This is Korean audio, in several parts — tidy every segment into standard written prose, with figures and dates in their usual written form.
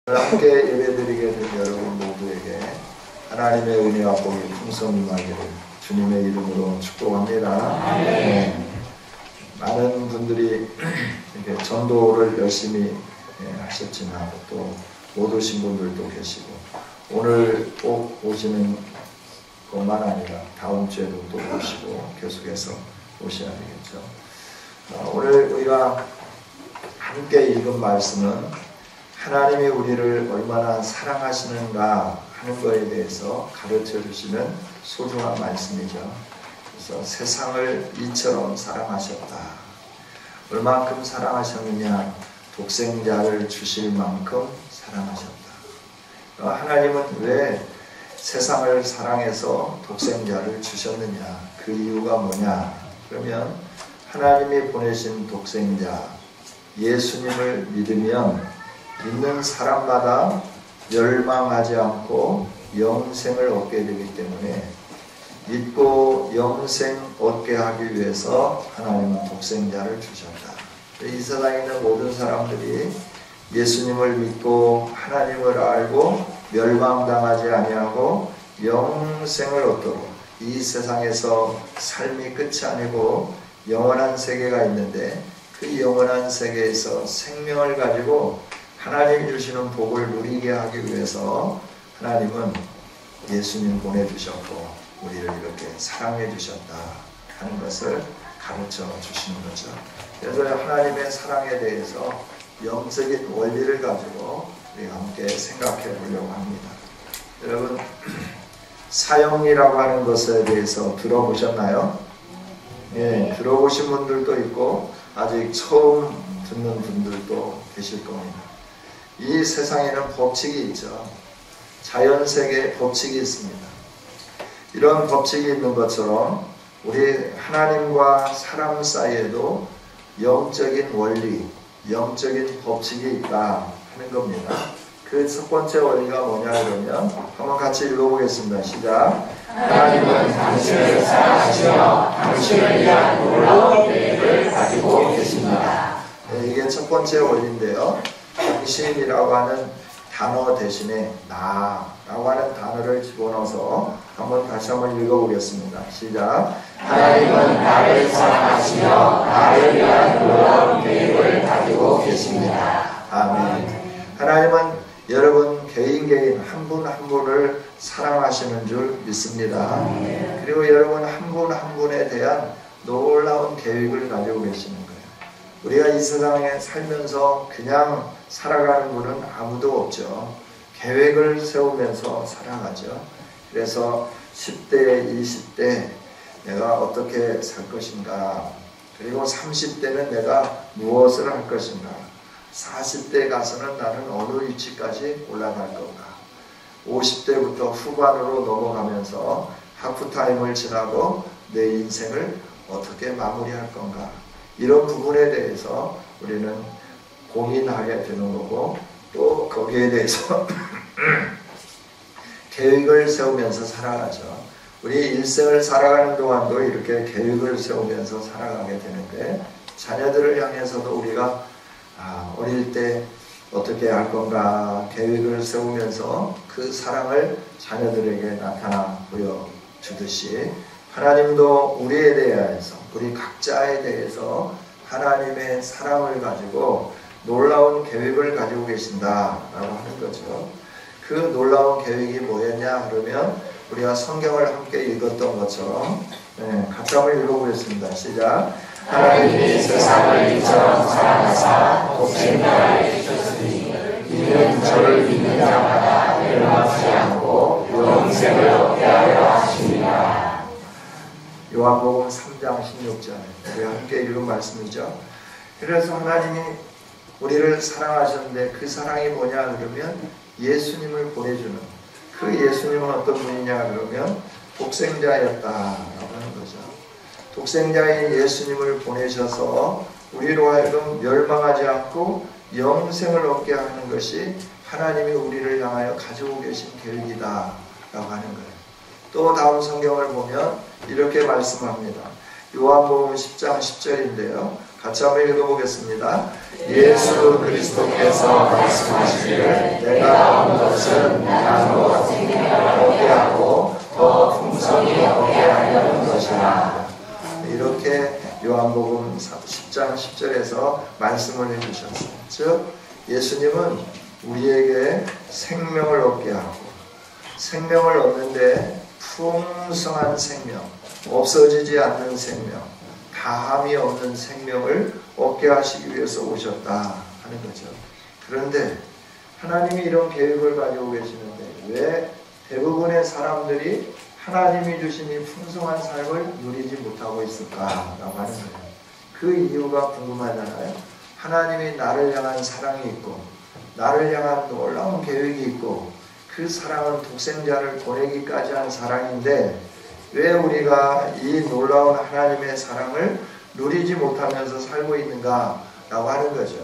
함께 예배드리게 된 여러분 모두에게 하나님의 은혜와 복이 풍성히 임하기를 주님의 이름으로 축복합니다. 네. 많은 분들이 이렇게 전도를 열심히 하셨지만 또 못 오신 분들도 계시고, 오늘 꼭 오시는 것만 아니라 다음 주에도 또 오시고 계속해서 오셔야 되겠죠. 오늘 우리가 함께 읽은 말씀은 하나님이 우리를 얼마나 사랑하시는가 하는 것에 대해서 가르쳐 주시는 소중한 말씀이죠. 그래서 세상을 이처럼 사랑하셨다. 얼만큼 사랑하셨느냐? 독생자를 주실 만큼 사랑하셨다. 하나님은 왜 세상을 사랑해서 독생자를 주셨느냐? 그 이유가 뭐냐? 그러면 하나님이 보내신 독생자 예수님을 믿으면 믿는 사람마다 멸망하지 않고 영생을 얻게 되기 때문에 믿고 영생 얻게 하기 위해서 하나님은 독생자를 주셨다. 이 세상에 있는 모든 사람들이 예수님을 믿고 하나님을 알고 멸망당하지 아니하고 영생을 얻도록, 이 세상에서 삶이 끝이 아니고 영원한 세계가 있는데 그 영원한 세계에서 생명을 가지고 하나님이 주시는 복을 누리게 하기 위해서 하나님은 예수님 보내주셨고 우리를 이렇게 사랑해 주셨다 하는 것을 가르쳐 주시는 거죠. 그래서 하나님의 사랑에 대해서 영적인 원리를 가지고 우리가 함께 생각해 보려고 합니다. 여러분, 사형리라고 하는 것에 대해서 들어보셨나요? 예, 들어보신 분들도 있고 아직 처음 듣는 분들도 계실 겁니다. 이 세상에는 법칙이 있죠. 자연세계에 법칙이 있습니다. 이런 법칙이 있는 것처럼 우리 하나님과 사람 사이에도 영적인 원리, 영적인 법칙이 있다 하는 겁니다. 그 첫 번째 원리가 뭐냐 그러면 한번 같이 읽어보겠습니다. 시작. 하나님은 당신을 사랑하시며 당신을 위한 놀라운 계획을 가지고 계십니다. 네, 이게 첫 번째 원리인데요. 당신이라고 하는 단어 대신에 나라고 하는 단어를 집어넣어서 다시 한번 읽어보겠습니다. 시작. 하나님은 나를 사랑하시며 나를 위한 놀라운 계획을 가지고 계십니다. 아멘. 하나님은 여러분 개인 한 분 한 분을 사랑하시는 줄 믿습니다. 그리고 여러분 한 분 한 분에 대한 놀라운 계획을 가지고 계시는 거예요. 우리가 이 세상에 살면서 그냥 살아가는 분은 아무도 없죠. 계획을 세우면서 살아가죠. 그래서 10대, 20대 내가 어떻게 살 것인가, 그리고 30대는 내가 무엇을 할 것인가, 40대 가서는 나는 어느 위치까지 올라갈 건가, 50대부터 후반으로 넘어가면서 하프타임을 지나고 내 인생을 어떻게 마무리할 건가, 이런 부분에 대해서 우리는 고민하게 되는 거고, 또 거기에 대해서 계획을 세우면서 살아가죠. 우리 일생을 살아가는 동안도 이렇게 계획을 세우면서 살아가게 되는데, 자녀들을 향해서도 우리가 어릴 때 어떻게 할 건가 계획을 세우면서 그 사랑을 자녀들에게 나타나 보여주듯이, 하나님도 우리에 대해서, 우리 각자에 대해서 하나님의 사랑을 가지고 놀라운 계획을 가지고 계신다라고 하는 거죠. 그 놀라운 계획이 뭐였냐 그러면 우리가 성경을 함께 읽었던 것처럼 같이 한번 읽어보겠습니다. 시작. 하나님이 세상을 이처럼 사랑하사 독생자를 주셨으니 이는 저를 믿는 자마다 멸망하지 않고 영생을 얻게 하려 하십니다. 요한복음 3장 16절 우리가 함께 읽은 말씀이죠. 그래서 하나님이 우리를 사랑하셨는데 그 사랑이 뭐냐 그러면 예수님을 보내주는, 그 예수님은 어떤 분이냐 그러면 독생자였다라고 하는 거죠. 독생자인 예수님을 보내셔서 우리로 하여금 멸망하지 않고 영생을 얻게 하는 것이 하나님이 우리를 향하여 가지고 계신 계획이다 라고 하는 거예요. 또 다음 성경을 보면 이렇게 말씀합니다. 요한복음 10장 10절인데요. 같이 한번 읽어보겠습니다. 예수 그리스도께서 말씀하시기를 내가 온 것은 나로 생명을 얻게 하고 더 풍성히 얻게 하려는 것이라. 이렇게 요한복음 10장 10절에서 말씀을 해주셨어요. 즉 예수님은 우리에게 생명을 얻게 하고, 생명을 얻는데 풍성한 생명, 없어지지 않는 생명, 다함이 없는 생명을 얻게 하시기 위해서 오셨다 하는 거죠. 그런데 하나님이 이런 계획을 가지고 계시는데 왜 대부분의 사람들이 하나님이 주신 이 풍성한 삶을 누리지 못하고 있을까라고 하는 거예요. 그 이유가 궁금하잖아요. 하나님이 나를 향한 사랑이 있고 나를 향한 놀라운 계획이 있고 그 사랑은 독생자를 보내기까지 한 사랑인데 왜 우리가 이 놀라운 하나님의 사랑을 누리지 못하면서 살고 있는가 라고 하는 거죠.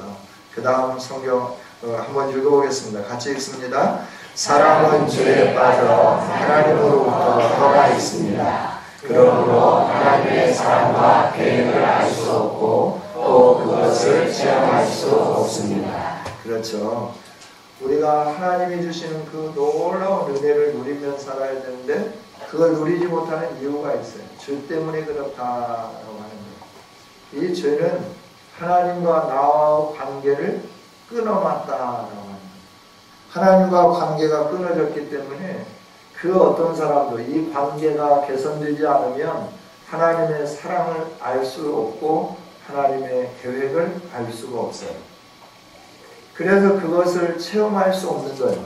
그 다음 성경 한번 읽어보겠습니다. 같이 읽습니다. 사람은 죄에 빠져 하나님으로부터 떠나 있습니다. 그러므로 하나님의 사랑과 계획을 알 수 없고 또 그것을 체험할 수 없습니다. 그렇죠. 우리가 하나님이 주시는 그 놀라운 은혜를 누리며 살아야 되는데 그걸 누리지 못하는 이유가 있어요. 죄 때문에 그렇다라고 하는 거예요. 이 죄는 하나님과 나와 관계를 끊어놨다라고 하는 거예요. 하나님과 관계가 끊어졌기 때문에 그 어떤 사람도 이 관계가 개선되지 않으면 하나님의 사랑을 알 수 없고 하나님의 계획을 알 수가 없어요. 그래서 그것을 체험할 수 없는 거예요.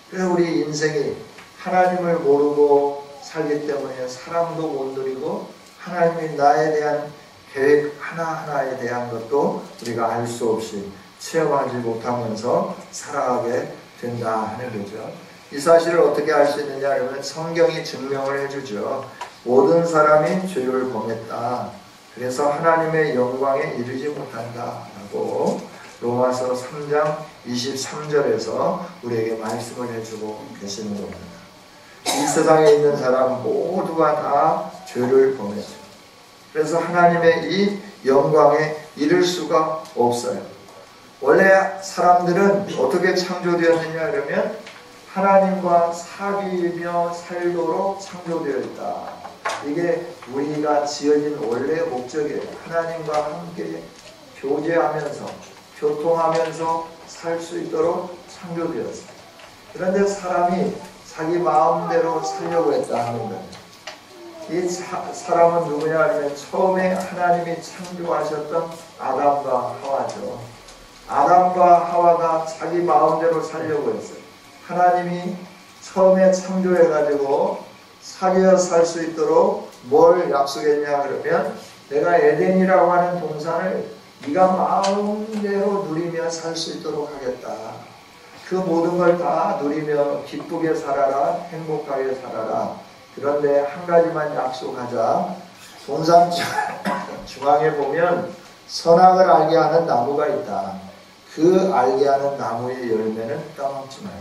그래서 우리 인생이 하나님을 모르고 살기 때문에 사랑도 못 누리고 하나님이 나에 대한 계획 하나하나에 대한 것도 우리가 알 수 없이 체험하지 못하면서 살아가게 된다 하는 거죠. 이 사실을 어떻게 알 수 있느냐 하면 성경이 증명을 해주죠. 모든 사람이 죄를 범했다. 그래서 하나님의 영광에 이르지 못한다 라고 로마서 3장 23절에서 우리에게 말씀을 해주고 계시는 겁니다. 이 세상에 있는 사람 모두가 다 죄를 범했어요. 그래서 하나님의 이 영광에 이를 수가 없어요. 원래 사람들은 어떻게 창조되었느냐 그러면 하나님과 사귀며 살도록 창조되어 있다. 이게 우리가 지어진 원래의 목적이에요. 하나님과 함께 교제하면서 교통하면서 살 수 있도록 창조되었어요. 그런데 사람이 자기 마음대로 살려고 했다 하는 거예요. 이 사람은 누구냐 하면 처음에 하나님이 창조하셨던 아담과 하와죠. 아담과 하와가 자기 마음대로 살려고 했어요. 하나님이 처음에 창조해가지고 사귀어 살 수 있도록 뭘 약속했냐 그러면 내가 에덴이라고 하는 동산을 네가 마음대로 누리며 살 수 있도록 하겠다. 그 모든 걸 다 누리며 기쁘게 살아라, 행복하게 살아라. 그런데 한 가지만 약속하자. 동산 중앙에 보면 선악을 알게 하는 나무가 있다. 그 알게 하는 나무의 열매는 따먹지 마라.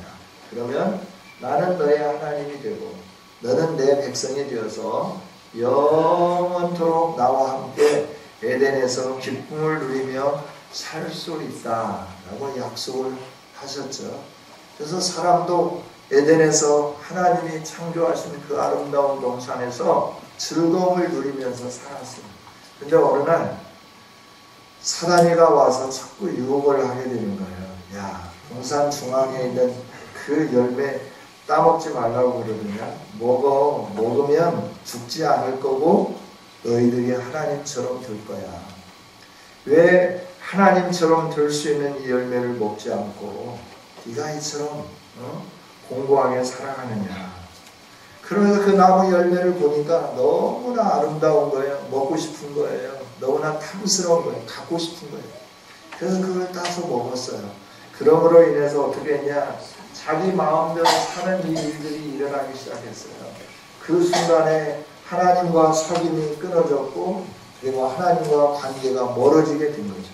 그러면 나는 너의 하나님이 되고 너는 내 백성이 되어서 영원토록 나와 함께 에덴에서 기쁨을 누리며 살 수 있다 라고 약속을 하셨죠. 그래서 사람도 에덴에서 하나님이 창조하신 그 아름다운 동산에서 즐거움을 누리면서 살았습니다. 근데 어느 날 사단이가 와서 자꾸 유혹을 하게 되는 거예요. 야, 동산 중앙에 있는 그 열매 따먹지 말라고 그러느냐? 먹으면 죽지 않을 거고 너희들이 하나님처럼 될 거야. 왜 하나님처럼 될 수 있는 이 열매를 먹지 않고 네가 이처럼 공고하게 살아가느냐? 그러면서 그 나무 열매를 보니까 너무나 아름다운 거예요. 먹고 싶은 거예요. 너무나 탐스러운 거예요. 갖고 싶은 거예요. 그래서 그걸 따서 먹었어요. 그러므로 인해서 어떻게 했냐? 자기 마음대로 사는 이 일들이 일어나기 시작했어요. 그 순간에 하나님과 사귐이 끊어졌고 그리고 하나님과 관계가 멀어지게 된 거죠.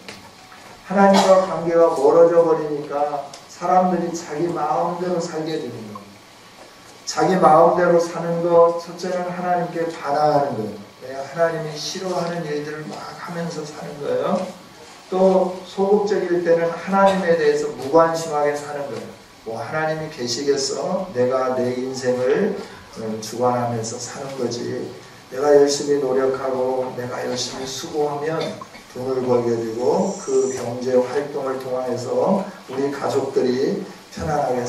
하나님과 관계가 멀어져 버리니까 사람들이 자기 마음대로 살게 되는 거예요. 자기 마음대로 사는 것, 첫째는 하나님께 반항하는 거예요. 하나님이 싫어하는 일들을 막 하면서 사는 거예요. 또 소극적일 때는 하나님에 대해서 무관심하게 사는 거예요. 뭐 하나님이 계시겠어? 내가 내 인생을 주관하면서 사는 거지. 내가 열심히 노력하고 내가 열심히 수고하면 돈을 벌게 되고 그 경제 활동을 통해서 우리 가족들이 편안하게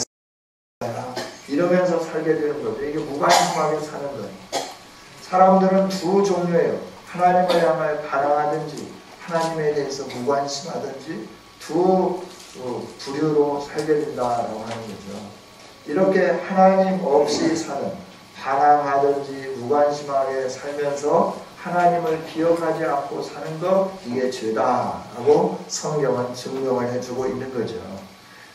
살아야 이러면서 살게 되는 거죠. 이게 무관심하게 사는 거예요. 사람들은 두 종류예요. 하나님을 향하여 반항하든지 하나님에 대해서 무관심하든지 두 부류로 살게 된다라고 하는 거죠. 이렇게 하나님 없이 사는, 반항하든지 무관심하게 살면서 하나님을 기억하지 않고 사는 것, 이게 죄다라고 성경은 증명을 해주고 있는 거죠.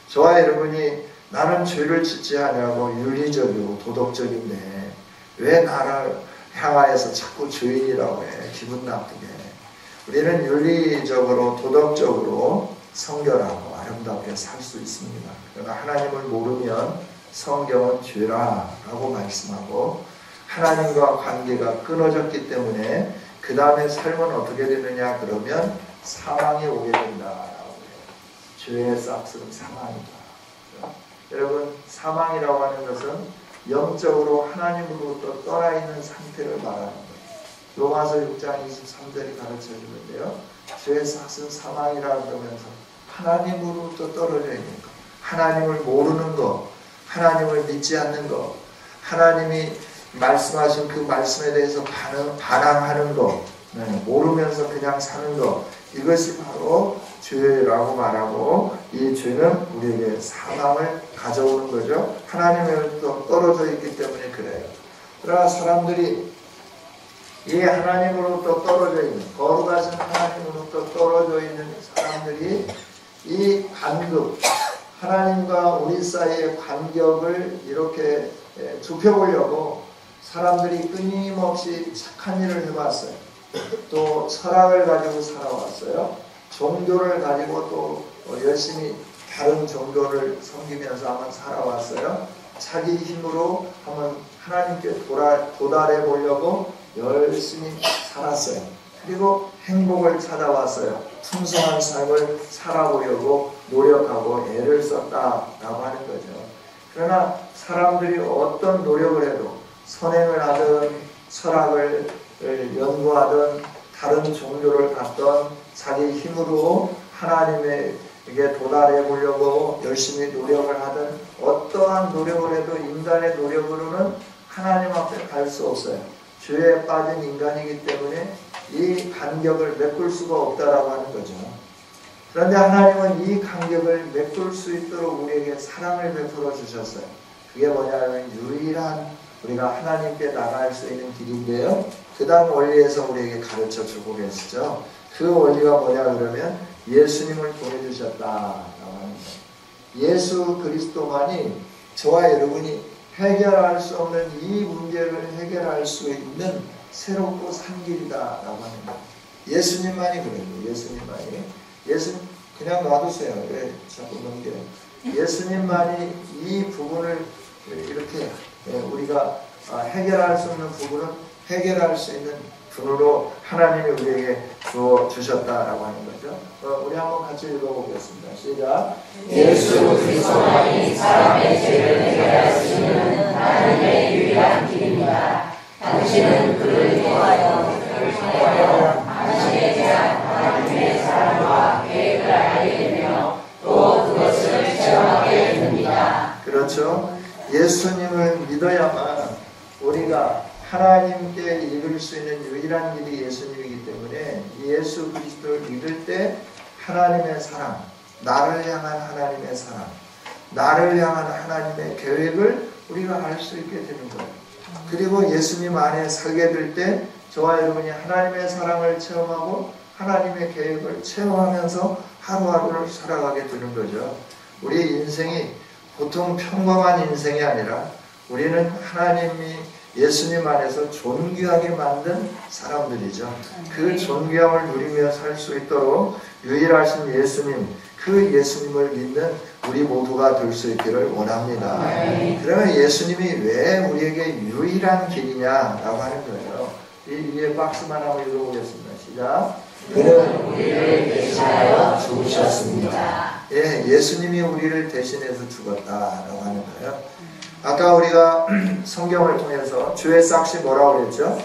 저와 여러분이 나는 죄를 짓지 않냐고 윤리적이고 도덕적인데 왜 나를 향하여서 자꾸 죄인이라고 해, 기분 나쁘게. 우리는 윤리적으로 도덕적으로 성결하고 아름답게 살 수 있습니다. 그러나 하나님을 모르면 성경은 죄라라고 말씀하고 하나님과 관계가 끊어졌기 때문에 그 다음에 삶은 어떻게 되느냐 그러면 사망이 오게 된다라고 해요. 죄의 싹스는 사망이다. 여러분, 사망이라고 하는 것은 영적으로 하나님으로부터 떠나 있는 상태를 말하는 거예요. 로마서 6장 23절이 가르쳐 주는데요. 죄의 삭은 사망이라 그러면서 하나님으로부터 떨어져 있는 것, 하나님을 모르는 것, 하나님을 믿지 않는 것, 하나님이 말씀하신 그 말씀에 대해서 반항하는 것, 모르면서 그냥 사는 것, 이것이 바로 죄라고 말하고 이 죄는 우리에게 사망을 가져오는 거죠. 하나님으로부터 떨어져 있기 때문에 그래요. 그러나 사람들이 이 하나님으로부터 떨어져 있는, 거룩하신 하나님으로부터 떨어져 있는 사람들이 이 간극, 하나님과 우리 사이의 간격을 이렇게 좁혀보려고 사람들이 끊임없이 착한 일을 해왔어요. 또 철학을 가지고 살아왔어요. 종교를 가지고 또 열심히 다른 종교를 섬기면서 한번 살아왔어요. 자기 힘으로 한번 하나님께 도달해 보려고 열심히 살았어요. 그리고 행복을 찾아왔어요. 풍성한 삶을 살아보려고 노력하고 애를 썼다라고 하는 거죠. 그러나 사람들이 어떤 노력을 해도 선행을 하든 철학을 연구하든 다른 종교를 갖던 자기 힘으로 하나님에게 도달해 보려고 열심히 노력을 하든 어떠한 노력을 해도 인간의 노력으로는 하나님 앞에 갈 수 없어요. 죄에 빠진 인간이기 때문에 이 간격을 메꿀 수가 없다라고 하는 거죠. 그런데 하나님은 이 간격을 메꿀 수 있도록 우리에게 사랑을 베풀어 주셨어요. 그게 뭐냐면 유일한 우리가 하나님께 나갈 수 있는 길인데요. 그 다음 원리에서 우리에게 가르쳐 주고 계시죠. 그 원리가 뭐냐 그러면 예수님을 보내주셨다라고 하는 거예요. 예수 그리스도만이 저와 여러분이 해결할 수 없는 이 문제를 해결할 수 있는 새롭고 산 길이다라고 하는 거예요. 예수님만이 그래요. 예수님만이. 예수님 그냥 놔두세요. 왜 자꾸 넘겨요. 예수님만이 이 부분을 이렇게 우리가 해결할 수 없는 부분은 해결할 수 있는 분으로 하나님이 우리에게 주셨다라고 하는 거죠. 우리 한번 같이 읽어보겠습니다. 시작. 예수 그리스도만이 사람의 죄를 해결할 수 있는 하나님의 유일한 길입니다. 당신은 그를 통하여 당신에 대한 하나님의 사랑과 계획을 알게 되며 또 그것을 체험하게 됩니다. 그렇죠. 예수님을 믿어야만 우리가 하나님께 이룰 수 있는 유일한 길이 예수님이기 때문에 예수 그리스도를 믿을 때 하나님의 사랑, 나를 향한 하나님의 사랑, 나를 향한 하나님의 계획을 우리가 알 수 있게 되는 거예요. 그리고 예수님 안에 살게 될 때 저와 여러분이 하나님의 사랑을 체험하고 하나님의 계획을 체험하면서 하루하루를 살아가게 되는 거죠. 우리 인생이 보통 평범한 인생이 아니라 우리는 하나님이 예수님 안에서 존귀하게 만든 사람들이죠. 그 존귀함을 누리며 살 수 있도록 유일하신 예수님, 그 예수님을 믿는 우리 모두가 될 수 있기를 원합니다. 그러면 예수님이 왜 우리에게 유일한 길이냐라고 하는 거예요. 이 위에 박스만 한번 읽어보겠습니다. 시작. 그는 우리를 대신하여 죽으셨습니다. 예, 예수님이 우리를 대신해서 죽었다라고 하는 거예요. 아까 우리가 성경을 통해서 죄의 삭이 뭐라고 그랬죠?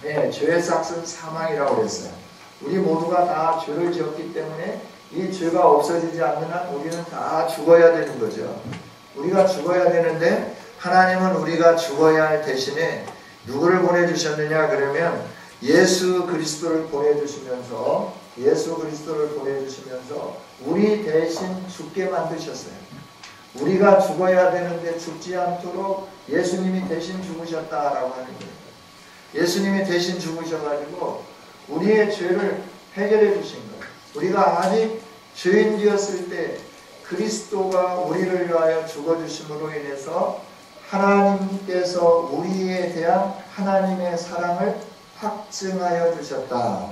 예, 죄의 삭은 사망이라고 그랬어요. 우리 모두가 다 죄를 지었기 때문에 이 죄가 없어지지 않는 한 우리는 다 죽어야 되는 거죠. 우리가 죽어야 되는데 하나님은 우리가 죽어야 할 대신에 누구를 보내주셨느냐 그러면 예수 그리스도를 보내주시면서 우리 대신 죽게 만드셨어요. 우리가 죽어야 되는데 죽지 않도록 예수님이 대신 죽으셨다라고 하는 거예요. 예수님이 대신 죽으셔가지고 우리의 죄를 해결해 주신 거예요. 우리가 아직 죄인되었을 때 그리스도가 우리를 위하여 죽어주심으로 인해서 하나님께서 우리에 대한 하나님의 사랑을 확증하여 주셨다.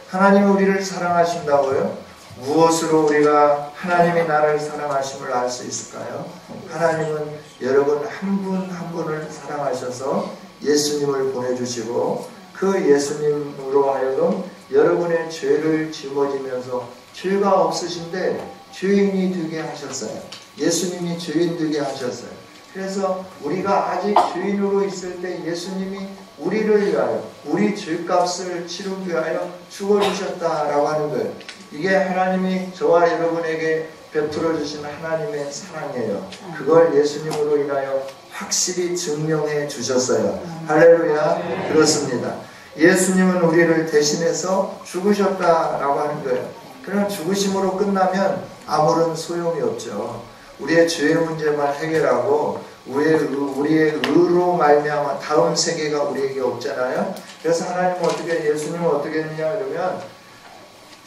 하나님이 우리를 사랑하신다고요? 무엇으로 우리가 하나님이 나를 사랑하심을 알 수 있을까요? 하나님은 여러분 한 분 한 분을 사랑하셔서 예수님을 보내주시고 그 예수님으로 하여금 여러분의 죄를 짊어지면서 죄가 없으신데 죄인이 되게 하셨어요. 예수님이 죄인 되게 하셨어요. 그래서 우리가 아직 죄인으로 있을 때 예수님이 우리를 위하여 우리 죄값을 치르기 위하여 죽어주셨다라고 하는 거예요. 이게 하나님이 저와 여러분에게 베풀어 주신 하나님의 사랑이에요. 그걸 예수님으로 인하여 확실히 증명해 주셨어요. 할렐루야. 그렇습니다. 예수님은 우리를 대신해서 죽으셨다라고 하는 거예요. 그러나 죽으심으로 끝나면 아무런 소용이 없죠. 우리의 죄의 문제만 해결하고 우리의 의로 말미암아 다음 세계가 우리에게 없잖아요. 그래서 하나님은 예수님은 어떻게 했느냐 그러면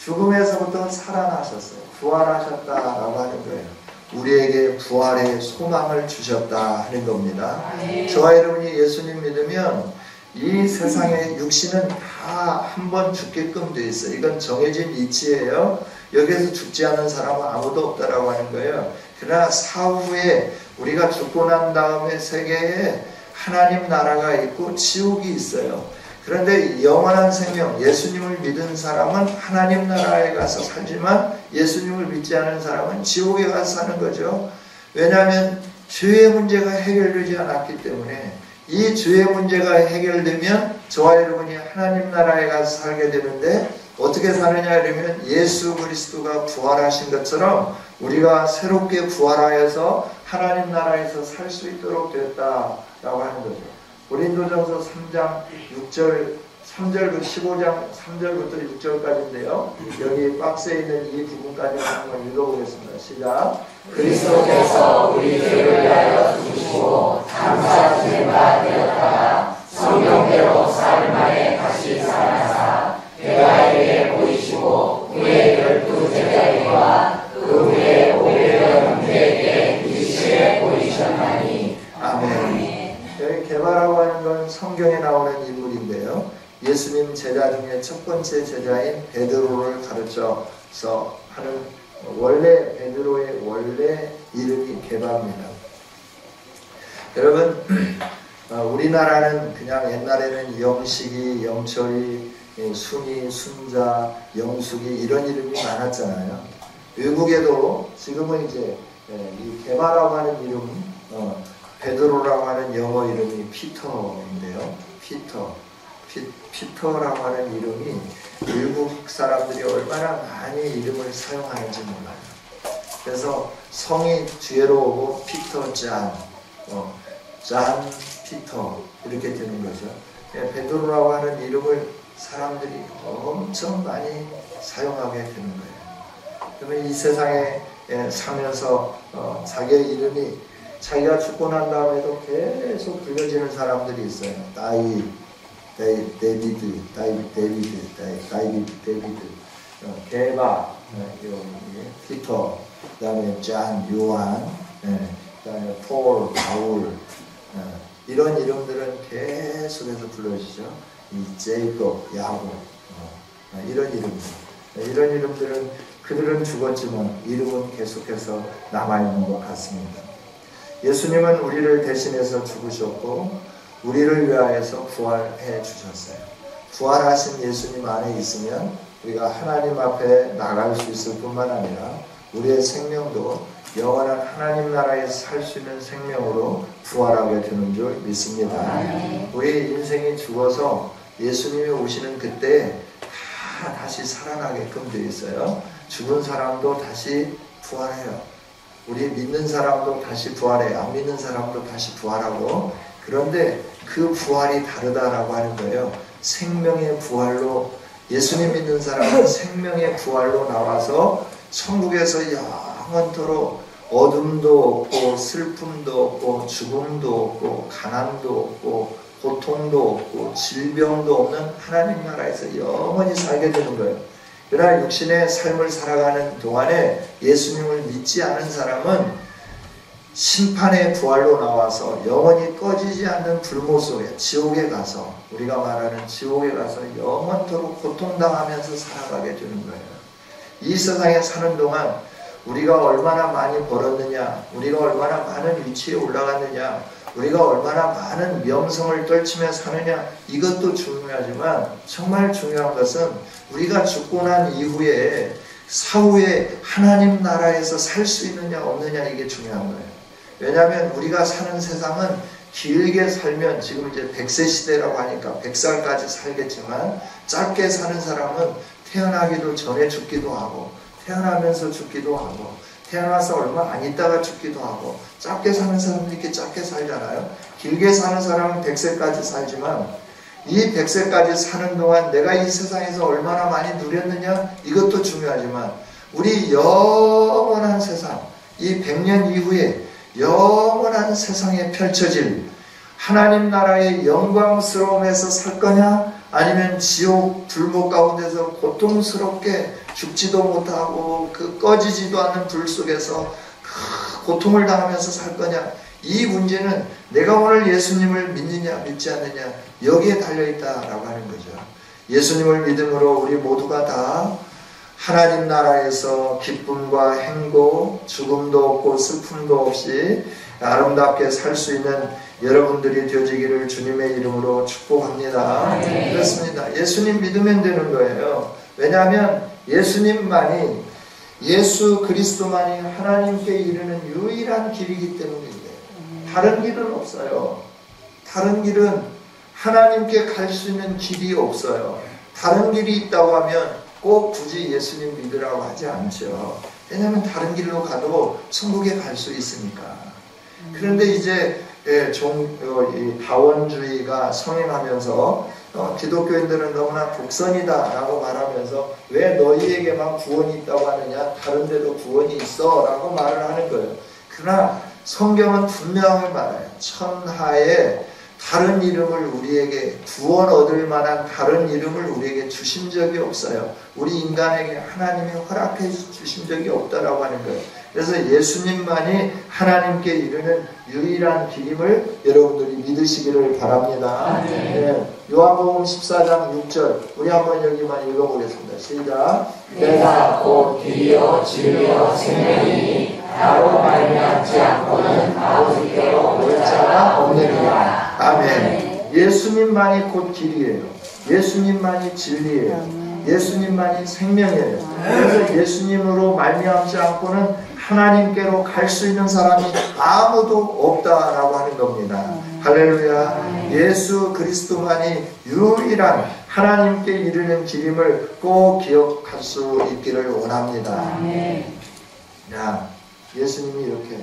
죽음에서부터 살아나셨어요. 부활하셨다라고 하는 거예요. 우리에게 부활의 소망을 주셨다 하는 겁니다. 저와 여러분이 예수님 믿으면 이 세상의 육신은 다 한 번 죽게끔 돼 있어요. 이건 정해진 이치예요. 여기에서 죽지 않은 사람은 아무도 없다라고 하는 거예요. 그러나 사후에 우리가 죽고 난 다음에 세계에 하나님 나라가 있고 지옥이 있어요. 그런데 영원한 생명, 예수님을 믿은 사람은 하나님 나라에 가서 살지만 예수님을 믿지 않은 사람은 지옥에 가서 사는 거죠. 왜냐하면 죄의 문제가 해결되지 않았기 때문에 이 죄의 문제가 해결되면 저와 여러분이 하나님 나라에 가서 살게 되는데 어떻게 사느냐 그러면 예수 그리스도가 부활하신 것처럼 우리가 새롭게 부활하여서 하나님 나라에서 살 수 있도록 됐다라고 하는 거죠. 고린도전서 3장 6절 3절부터 15장 3절부터 6절까지인데요. 여기 박스에 있는 이 부분까지 한번 읽어보겠습니다. 시작. 그리스도께서 우리 죄를 위하여 죽으시고 감사하시는 바 되었다가 성경대로 사흘 만에 다시 살아나사 베드로에게 보이시고 후에 12 제자에게와 그 후에 500여 문제에게 일시에 보이셨나니. 아멘. 여기 개바라고 하는 건 성경에 나오는 인물인데요. 예수님 제자 중에 첫 번째 제자인 베드로를 가르쳐서 하는 원래 베드로의 원래 이름이 게바입니다. 여러분 우리나라는 그냥 옛날에는 영식이, 영철이, 순이, 순자, 영숙이 이런 이름이 많았잖아요. 외국에도 지금은 이제 이 게바라고 하는 이름, 베드로라고 하는 영어 이름이 피터인데요. 피터라고 하는 이름이 외국 사람들이 얼마나 많이 이름을 사용하는지 몰라요. 그래서 성이 뒤로 오고 피터 잔 피터 이렇게 되는 거죠. 베드로라고 하는 이름을 사람들이 엄청 많이 사용하게 되는 거예요. 그러면 이 세상에 살면서 자기의 이름이 자기가 죽고 난 다음에도 계속 불려지는 사람들이 있어요. 데이비드, 게바, 피터, 그 다음에 잔, 요한, 그 다음에 폴, 바울, 이런 이름들은 계속해서 불러지죠. 이 제이콥, 야곱, 이런 이름들은 그들은 죽었지만 이름은 계속해서 남아있는 것 같습니다. 예수님은 우리를 대신해서 죽으셨고 우리를 위하여서 부활해 주셨어요. 부활하신 예수님 안에 있으면 우리가 하나님 앞에 나갈 수 있을 뿐만 아니라 우리의 생명도 영원한 하나님 나라에서 살 수 있는 생명으로 부활하게 되는 줄 믿습니다. 우리 인생이 죽어서 예수님이 오시는 그때 다 다시 살아나게끔 되어 있어요. 죽은 사람도 다시 부활해요. 우리 믿는 사람도 다시 부활해요. 안 믿는 사람도 다시 부활하고. 그런데 그 부활이 다르다라고 하는 거예요. 생명의 부활로, 예수님 믿는 사람은 생명의 부활로 나와서 천국에서 영원토록 어둠도 없고 슬픔도 없고 죽음도 없고 가난도 없고 고통도 없고 질병도 없는 하나님 나라에서 영원히 살게 되는 거예요. 그러나 육신의 삶을 살아가는 동안에 예수님을 믿지 않은 사람은 심판의 부활로 나와서 영원히 꺼지지 않는 불모 속에 지옥에 가서, 우리가 말하는 지옥에 가서 영원토록 고통당하면서 살아가게 되는 거예요. 이 세상에 사는 동안 우리가 얼마나 많이 벌었느냐, 우리가 얼마나 많은 위치에 올라갔느냐, 우리가 얼마나 많은 명성을 떨치며 사느냐, 이것도 중요하지만 정말 중요한 것은 우리가 죽고 난 이후에 사후에 하나님 나라에서 살 수 있느냐 없느냐, 이게 중요한 거예요. 왜냐하면 우리가 사는 세상은 길게 살면, 지금 이제 100세 시대라고 하니까 100살까지 살겠지만, 짧게 사는 사람은 태어나기도 전에 죽기도 하고 태어나면서 죽기도 하고 태어나서 얼마 안 있다가 죽기도 하고, 짧게 사는 사람은 이렇게 짧게 살잖아요. 길게 사는 사람은 100세까지 살지만 이 100세까지 사는 동안 내가 이 세상에서 얼마나 많이 누렸느냐, 이것도 중요하지만 우리 영원한 세상, 이 100년 이후에 영원한 세상에 펼쳐질 하나님 나라의 영광스러움에서 살 거냐, 아니면 지옥 불목 가운데서 고통스럽게 죽지도 못하고 그 꺼지지도 않는 불 속에서 고통을 당하면서 살 거냐, 이 문제는 내가 오늘 예수님을 믿느냐 믿지 않느냐, 여기에 달려있다라고 하는 거죠. 예수님을 믿음으로 우리 모두가 다 하나님 나라에서 기쁨과 행복, 죽음도 없고 슬픔도 없이 아름답게 살 수 있는 여러분들이 되어지기를 주님의 이름으로 축복합니다. 그렇습니다. 예수님 믿으면 되는 거예요. 왜냐하면 예수님만이, 예수 그리스도만이 하나님께 이르는 유일한 길이기 때문인데, 다른 길은 없어요. 다른 길은, 하나님께 갈 수 있는 길이 없어요. 다른 길이 있다고 하면 꼭 굳이 예수님 믿으라고 하지 않죠. 왜냐하면 다른 길로 가도 천국에 갈 수 있으니까. 그런데 이제 다원주의가 성행하면서 기독교인들은 너무나 독선이다 라고 말하면서, 왜 너희에게만 구원이 있다고 하느냐, 다른 데도 구원이 있어 라고 말을 하는 거예요. 그러나 성경은 분명히 말해요. 천하에 다른 이름을 우리에게, 구원 얻을 만한 다른 이름을 우리에게 주신 적이 없어요. 우리 인간에게 하나님이 허락해 주신 적이 없다라고 하는 거예요. 그래서 예수님만이 하나님께 이르는 유일한 길임을 여러분들이 믿으시기를 바랍니다. 네. 요한복음 14장 6절 우리 한번 여기만 읽어보겠습니다. 시작. 내가 곧 길이요 진리요 생명이니 나로 말미암지 않고는 아버지께로 올 자가 없느니라. 아멘. 예수님만이 곧 길이에요. 예수님만이 진리예요. 예수님만이 생명이에요. 그래서 예수님으로 말미암지 않고는 하나님께로 갈 수 있는 사람이 아무도 없다라고 하는 겁니다. 할렐루야. 예수 그리스도만이 유일한 하나님께 이르는 길임을 꼭 기억할 수 있기를 원합니다. 야, 예수님이 이렇게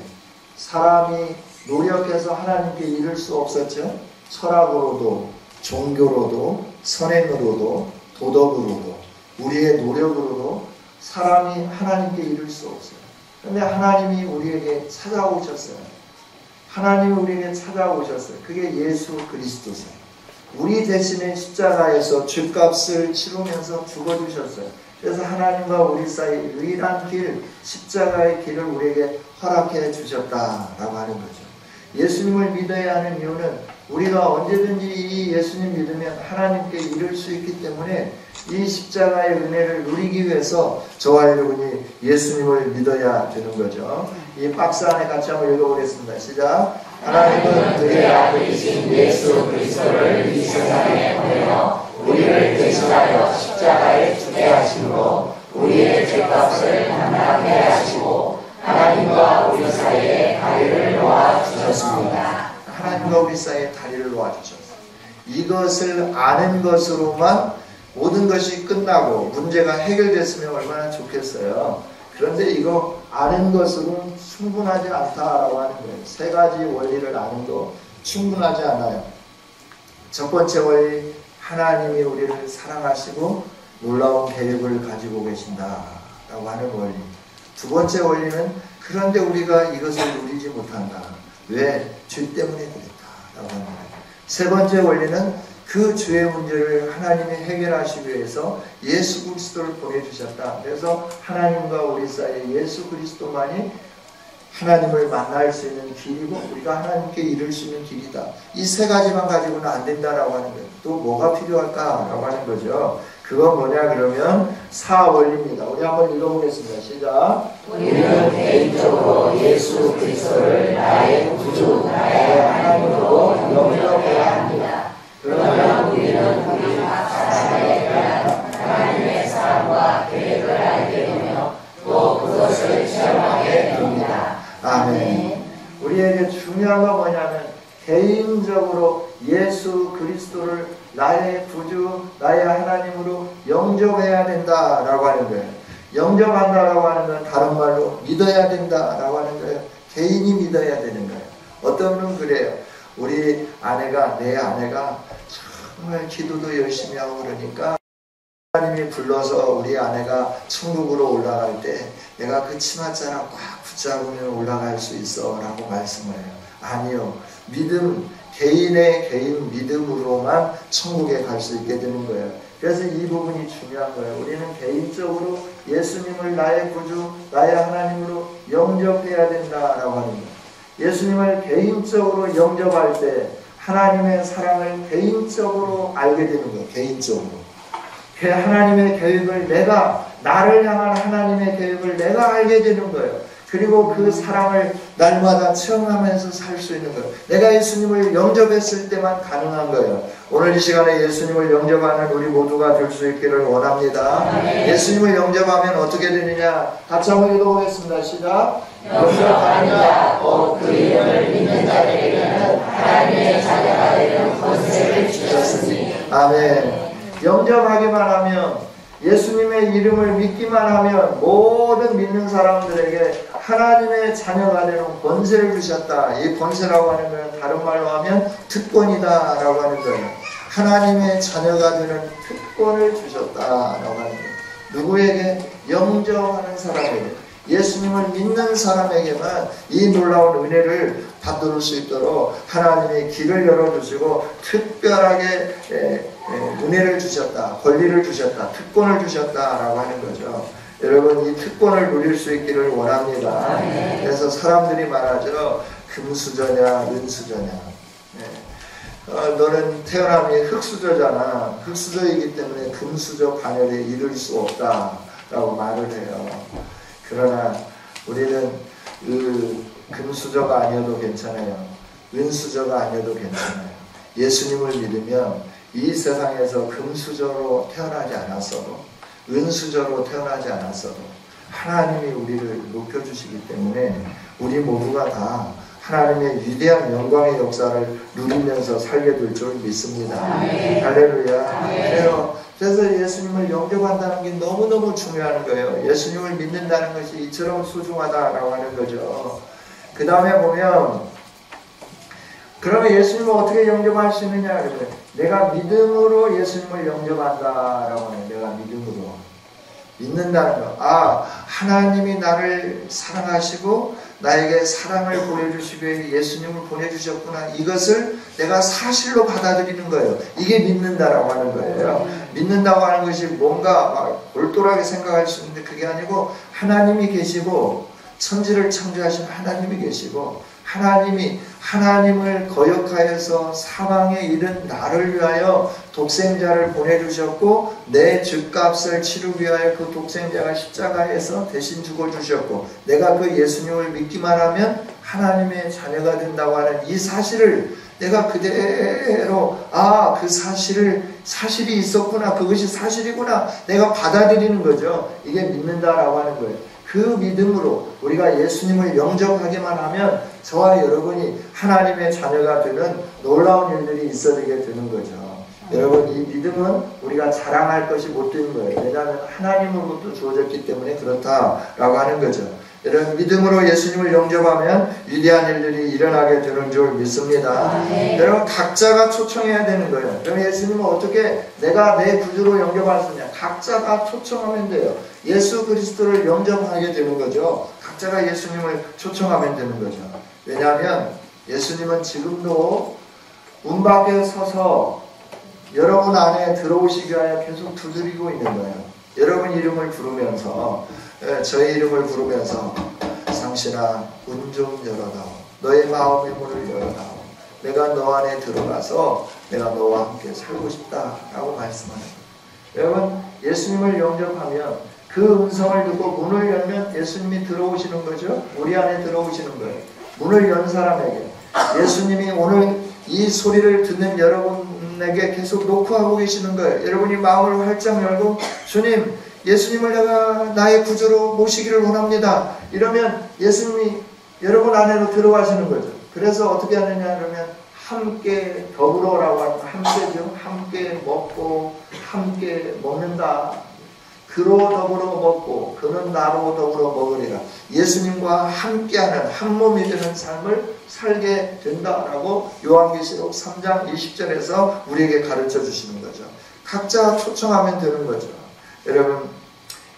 사람이 노력해서 하나님께 이를 수 없었죠. 철학으로도 종교로도 선행으로도 도덕으로도 우리의 노력으로도 사람이 하나님께 이를 수 없어요. 그런데 하나님이 우리에게 찾아오셨어요. 하나님이 우리에게 찾아오셨어요. 그게 예수 그리스도세요. 우리 대신에 십자가에서 죗값을 치르면서 죽어주셨어요. 그래서 하나님과 우리 사이 유일한 길, 십자가의 길을 우리에게 허락해 주셨다라고 하는 거죠. 예수님을 믿어야 하는 이유는 우리가 언제든지 이 예수님 믿으면 하나님께 이를 수 있기 때문에 이 십자가의 은혜를 누리기 위해서 저와 여러분이 예수님을 믿어야 되는 거죠. 이 박스 안에 같이 한번 읽어보겠습니다. 시작. 하나님은 그의 아들이신 예수 그리스도를 이 세상에 보내어 우리를 대신하여 십자가에 죽게 하심으로 우리의 죄값을 담당하게 하시고 하나님과 우리 사이에 다리를 놓아 주셨습니다. 하나님과 우리 사이에 다리를 놓아 주셨습니다. 이것을 아는 것으로만 모든 것이 끝나고 문제가 해결됐으면 얼마나 좋겠어요. 그런데 이거 아는 것으로는 충분하지 않다라고 하는 거예요. 세 가지 원리를 아는 거 충분하지 않아요. 첫 번째 원리, 하나님이 우리를 사랑하시고 놀라운 계획을 가지고 계신다라고 하는 원리. 두 번째 원리는 그런데 우리가 이것을 누리지 못한다. 왜? 죄 때문에 그랬다라고 하는 거예요. 세 번째 원리는 그 죄의 문제를 하나님이 해결하시기 위해서 예수 그리스도를 보내주셨다. 그래서 하나님과 우리 사이에 예수 그리스도만이 하나님을 만날 수 있는 길이고 우리가 하나님께 이룰 수 있는 길이다. 이 세 가지만 가지고는 안 된다라고 하는 거예요. 또 뭐가 필요할까라고 하는 거죠. 그건 뭐냐 그러면 사원리입니다. 우리 한번 읽어보겠습니다. 시작. 우리는 개인적으로 예수 그리스도를 나의 구주, 나의 하나님으로 영접해야 합니다. 그러면 우리는 우리 각 사람에 대한 하나님의 사랑과 계획을 알게 되며 또 그것을 체험하게 됩니다. 아멘. 우리에게 중요한 건 뭐냐면 개인적으로 예수 그리스도를 나의 구주, 나의 하나님으로 영접해야 된다라고 하는 거예요. 영접한다라고 하는 건 다른 말로 믿어야 된다라고 하는 거예요. 개인이 믿어야 되는 거예요. 어떤 분은 그래요. 우리 아내가, 내 아내가 정말 기도도 열심히 하고 그러니까 하나님이 불러서 우리 아내가 천국으로 올라갈 때 내가 그 치맛자락 꽉 붙잡으면 올라갈 수 있어 라고 말씀을 해요. 아니요. 믿음, 개인의 개인 믿음으로만 천국에 갈 수 있게 되는 거예요. 그래서 이 부분이 중요한 거예요. 우리는 개인적으로 예수님을 나의 구주, 나의 하나님으로 영접해야 된다라고 하는 거예요. 예수님을 개인적으로 영접할 때 하나님의 사랑을 개인적으로 알게 되는 거예요. 개인적으로. 하나님의 계획을 나를 향한 하나님의 계획을 내가 알게 되는 거예요. 그리고 그 사랑을 날마다 체험하면서 살 수 있는 거예요. 내가 예수님을 영접했을 때만 가능한 거예요. 오늘 이 시간에 예수님을 영접하는 우리 모두가 될 수 있기를 원합니다. 예수님을 영접하면 어떻게 되느냐? 같이 한번 읽어보겠습니다. 시작. 영접하는 자, 곧 그 이름을 믿는 자들에게는 하나님의 자녀가 되는 권세를 주셨으니. 아멘. 영접하기만 하면 예수님의 이름을 믿기만 하면 모든 믿는 사람들에게 하나님의 자녀가 되는 권세를 주셨다. 이 권세라고 하는 건 다른 말로 하면 특권이다 라고 하는 거예요. 하나님의 자녀가 되는 특권을 주셨다라고 하는 거예요. 누구에게? 영접하는 사람에게, 예수님을 믿는 사람에게만 이 놀라운 은혜를 받을 수 있도록 하나님이 길을 열어주시고 특별하게 은혜를 주셨다, 권리를 주셨다, 특권을 주셨다라고 하는 거죠. 여러분, 이 특권을 누릴 수 있기를 원합니다. 그래서 사람들이 말하죠. 금수저냐 은수저냐. 너는 태어남이 흙수저잖아. 흙수저이기 때문에 금수저 관열에 이를 수 없다라고 말을 해요. 그러나 우리는 금수저가 아니어도 괜찮아요. 은수저가 아니어도 괜찮아요. 예수님을 믿으면 이 세상에서 금수저로 태어나지 않았어도, 은수저로 태어나지 않았어도 하나님이 우리를 높여주시기 때문에 우리 모두가 다 하나님의 위대한 영광의 역사를 누리면서 살게 될 줄 믿습니다. 할렐루야. 그래서 예수님을 영접한다는 게 너무너무 중요한 거예요. 예수님을 믿는다는 것이 이처럼 소중하다라고 하는 거죠. 그 다음에 보면, 그러면 예수님을 어떻게 영접할 수 있느냐? 그러면 내가 믿음으로 예수님을 영접한다라고 하는, 내가 믿음으로 믿는다는 거. 하나님이 나를 사랑하시고 나에게 사랑을 보여주시기 위해 예수님을 보내주셨구나. 이것을 내가 사실로 받아들이는 거예요. 이게 믿는다라고 하는 거예요. 믿는다고 하는 것이 뭔가 막 골똘하게 생각할 수 있는데 그게 아니고, 하나님이 계시고 천지를 창조하신 하나님이 계시고 하나님을 거역하여서 사망에 이른 나를 위하여 독생자를 보내주셨고 내 죗값을 치르기 위하여 그 독생자가 십자가에서 대신 죽어주셨고 내가 그 예수님을 믿기만 하면 하나님의 자녀가 된다고 하는 이 사실을 내가 그대로 그 사실이 있었구나, 그것이 사실이구나 내가 받아들이는 거죠. 이게 믿는다라고 하는 거예요. 그 믿음으로 우리가 예수님을 영접하기만 하면 저와 여러분이 하나님의 자녀가 되는 놀라운 일들이 있어지게 되는 거죠. 여러분, 이 믿음은 우리가 자랑할 것이 못 되는 거예요. 왜냐하면 하나님으로부터 주어졌기 때문에 그렇다라고 하는 거죠. 여러분, 믿음으로 예수님을 영접하면 위대한 일들이 일어나게 되는 줄 믿습니다. 여러분, 각자가 초청해야 되는 거예요. 그럼 예수님은 어떻게 내가 내 구주로 영접할 수 있냐? 각자가 초청하면 돼요. 예수 그리스도를 영접하게 되는 거죠. 각자가 예수님을 초청하면 되는 거죠. 왜냐하면 예수님은 지금도 문 밖에 서서 여러분 안에 들어오시기 위하여 계속 두드리고 있는 거예요. 여러분 이름을 부르면서, 저의 이름을 부르면서 상신아 문 좀 열어다오. 너의 마음의 문을 열어다오. 내가 너 안에 들어가서 내가 너와 함께 살고 싶다라고 말씀하는 거예요. 여러분, 예수님을 영접하면 그 음성을 듣고 문을 열면 예수님이 들어오시는 거죠. 우리 안에 들어오시는 거예요. 문을 연 사람에게 예수님이 오늘 이 소리를 듣는 여러분에게 계속 녹화하고 계시는 거예요. 여러분이 마음을 활짝 열고 주님, 예수님을 내가 나의 구주로 모시기를 원합니다. 이러면 예수님이 여러분 안으로 들어가시는 거죠. 그래서 어떻게 하느냐 그러면 함께 더불어라고 하는 함께죠. 함께 먹고 함께 먹는다. 그로 더불어 먹고 그는 나로 더불어 먹으리라. 예수님과 함께하는 한 몸이 되는 삶을 살게 된다라고 요한계시록 3장 20절에서 우리에게 가르쳐 주시는 거죠. 각자 초청하면 되는 거죠. 여러분,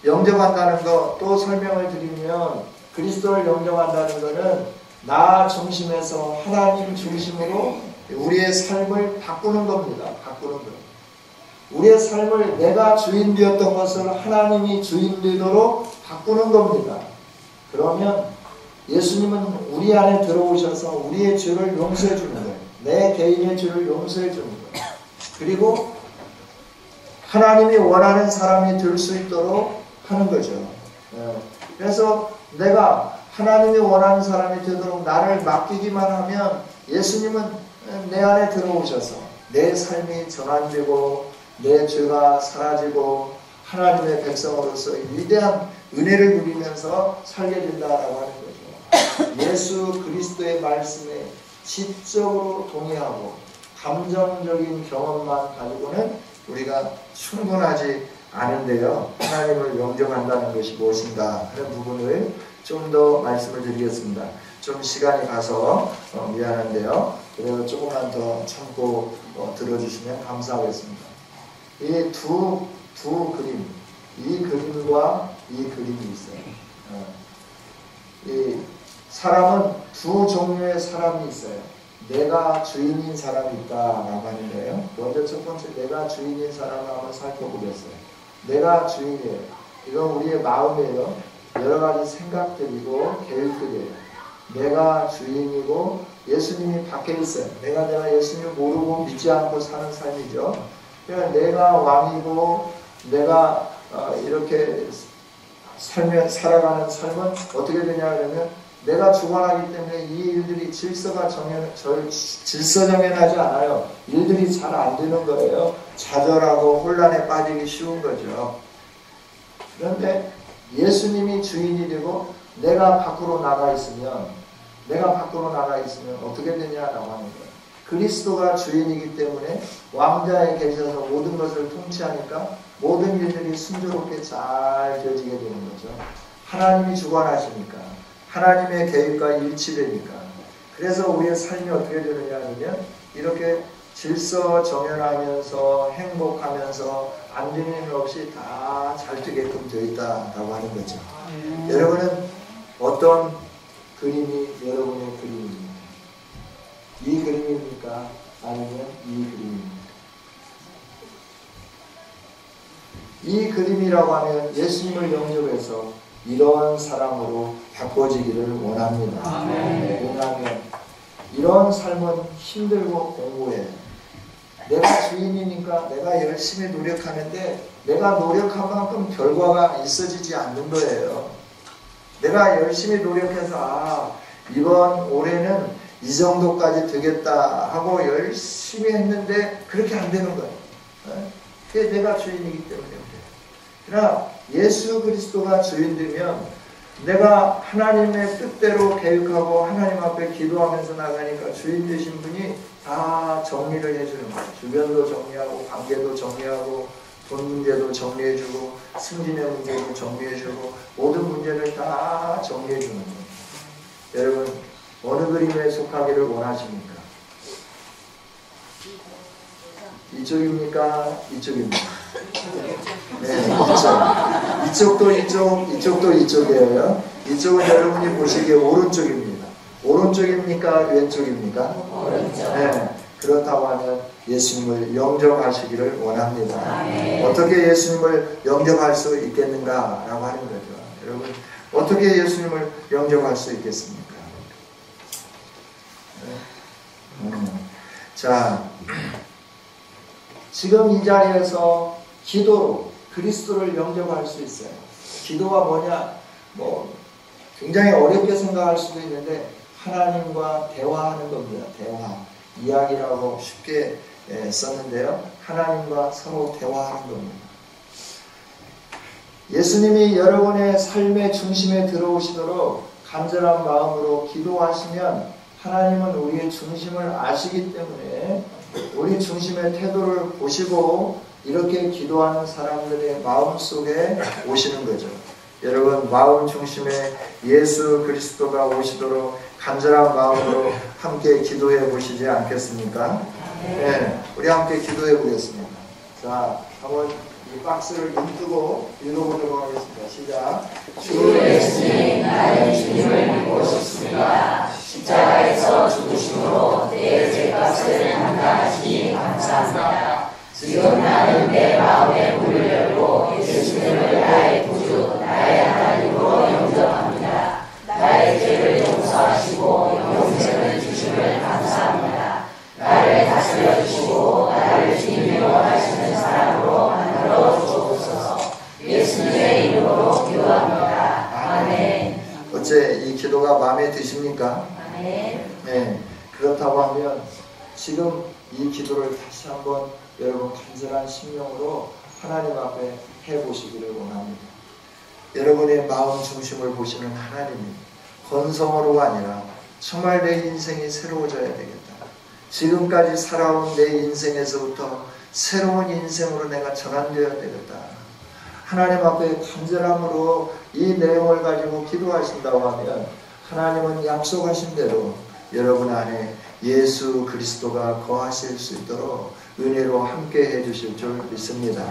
영접한다는 거 또 설명을 드리면 그리스도를 영접한다는 것은 나 중심에서 하나님 중심으로 우리의 삶을 바꾸는 겁니다. 바꾸는 것. 우리의 삶을 내가 주인 되었던 것을 하나님이 주인 되도록 바꾸는 겁니다. 그러면 예수님은 우리 안에 들어오셔서 우리의 죄를 용서해 주는 거예요. 내 개인의 죄를 용서해 주는 거예요. 그리고 하나님이 원하는 사람이 될 수 있도록 하는 거죠. 그래서 내가 하나님이 원하는 사람이 되도록 나를 맡기기만 하면 예수님은 내 안에 들어오셔서 내 삶이 전환되고 내 죄가 사라지고 하나님의 백성으로서 위대한 은혜를 누리면서 살게 된다라고 하는 거죠. 예수 그리스도의 말씀에 지적으로 동의하고 감정적인 경험만 가지고는 우리가 충분하지 않은데요. 하나님을 영접한다는 것이 무엇인가 하는 부분을 좀 더 말씀을 드리겠습니다. 좀 시간이 가서 미안한데요. 그래서 조금만 더 참고 들어주시면 감사하겠습니다. 이 두 그림, 이 그림과 이 그림이 있어요. 이 사람은 두 종류의 사람이 있어요. 내가 주인인 사람이 있다라고 하는 거예요. 먼저 첫 번째, 내가 주인인 사람을 한번 살펴보겠어요. 내가 주인이에요. 이건 우리의 마음이에요. 여러 가지 생각들이고 계획들이에요. 내가 주인이고 예수님이 밖에 있어요. 내가 예수님을 모르고 믿지 않고 사는 삶이죠. 그러니까 내가 왕이고 내가 이렇게 살아가는 삶은 어떻게 되냐 그러면 내가 주관하기 때문에 이 일들이 질서 정연하지 않아요. 일들이 잘 안 되는 거예요. 좌절하고 혼란에 빠지기 쉬운 거죠. 그런데 예수님이 주인이 되고 내가 밖으로 나가 있으면 어떻게 되냐라고 하는 거예요. 그리스도가 주인이기 때문에 왕자에 계셔서 모든 것을 통치하니까 모든 일들이 순조롭게 잘 되어지게 되는 거죠. 하나님이 주관하시니까, 하나님의 계획과 일치되니까. 그래서 우리의 삶이 어떻게 되느냐 하면 이렇게 질서 정연하면서 행복하면서 안 되는 일 없이 다 잘 되게끔 되어 있다라고 하는 거죠. 여러분은 어떤 그림이 여러분의 그림입니까? 이 그림입니까? 아니면 이 그림입니까? 이 그림이라고 하면 예수님을 영접해서 이런 사람으로 바꿔지기를 원합니다. 왜냐하면 이런 삶은 힘들고 공고해요. 내가 주인이니까 내가 열심히 노력하는데 내가 노력한 만큼 결과가 있어지지 않는 거예요. 내가 열심히 노력해서 이번 올해는 이 정도까지 되겠다 하고 열심히 했는데 그렇게 안 되는 거예요. 그게 내가 주인이기 때문에 그래요. 그러나 예수 그리스도가 주인 되면 내가 하나님의 뜻대로 계획하고 하나님 앞에 기도하면서 나가니까 주인 되신 분이 다 정리를 해주는 거예요. 주변도 정리하고 관계도 정리하고 돈 문제도 정리해주고 승진의 문제도 정리해주고 모든 문제를 다 정리해주는 거예요. 여러분 어느 그림에 속하기를 원하십니까? 이쪽입니까? 이쪽입니까? 네, 이쪽도 이쪽도 이쪽이에요. 이쪽은 여러분이 보시기에 오른쪽입니다. 오른쪽입니까? 왼쪽입니까? 오른쪽. 네, 그렇다고 하면 예수님을 영접하시기를 원합니다. 어떻게 예수님을 영접할 수 있겠는가라고 하는 거죠. 여러분 어떻게 예수님을 영접할 수 있겠습니까? 자, 지금 이 자리에서 기도로 그리스도를 영접할 수 있어요. 기도가 뭐냐? 굉장히 어렵게 생각할 수도 있는데 하나님과 대화하는 겁니다. 대화. 이야기라고 쉽게 썼는데요. 하나님과 서로 대화하는 겁니다. 예수님이 여러분의 삶의 중심에 들어오시도록 간절한 마음으로 기도하시면 하나님은 우리의 중심을 아시기 때문에 우리 중심의 태도를 보시고 이렇게 기도하는 사람들의 마음속에 오시는 거죠. 여러분 마음 중심에 예수 그리스도가 오시도록 간절한 마음으로 함께 기도해 보시지 않겠습니까? 네, 우리 함께 기도해 보겠습니다. 자, 한번 이 박스를 눈 뜨고 읽어보도록 하겠습니다. 시작. 주 예수님, 나는 주님을 믿고 싶습니다. 십자가에서 죽으심으로 내 죄값을 감당하시니 감사합니다. 지금 나는 내 마음의 문을 열고 예수님을 나의 구주, 나의 하나님으로 영접합니다. 나의 죄를 용서하시고 영생을 주심을 감사합니다. 나를 다스려 주시고 나를 주님이 원하시는 사람으로 만들어 주옵소서. 예수님의 이름으로 기도합니다. 아멘. 어째 이 기도가 마음에 드십니까? 아멘. 네, 그렇다고 하면 지금 이 기도를 다시 한번 여러분 간절한 심령으로 하나님 앞에 해보시기를 원합니다. 여러분의 마음 중심을 보시는 하나님이 건성으로가 아니라 정말 내 인생이 새로워져야 되겠다. 지금까지 살아온 내 인생에서부터 새로운 인생으로 내가 전환되어야 되겠다. 하나님 앞에 간절함으로 이 내용을 가지고 기도하신다고 하면 하나님은 약속하신 대로 여러분 안에 예수 그리스도가 거하실 수 있도록 은혜로 함께 해주실 줄 믿습니다.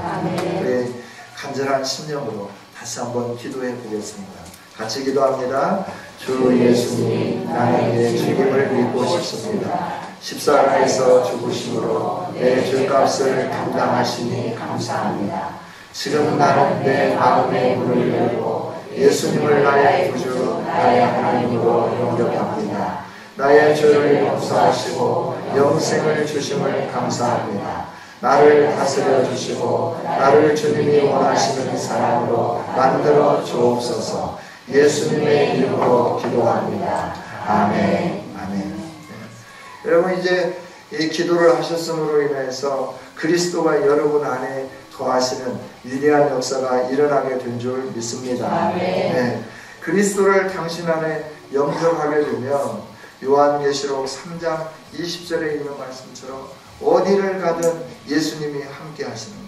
우리 간절한 심령으로 다시 한번 기도해 보겠습니다. 같이 기도합니다. 주 예수님, 나는 내 주님을 믿고 싶습니다. 십자가에서 죽으심으로 내 죄값을 감당하시니 감사합니다. 지금 나는 내 마음의 문을 열고 예수님을 나의 구주, 나의 하나님으로 영접합니다. 나의 죄를 용서하시고 영생을 주심을 감사합니다. 나를 다스려 주시고 나를 주님이 원하시는 사람으로 만들어 주옵소서. 예수님의 이름으로 기도합니다. 아멘. 아멘. 네. 여러분 이제 이 기도를 하셨음으로 인해서 그리스도가 여러분 안에 거하시는 위대한 역사가 일어나게 된 줄 믿습니다. 네. 그리스도를 당신 안에 영접하게 되면 요한계시록 3장 20절에 있는 말씀처럼 어디를 가든 예수님이 함께 하시는 거예요.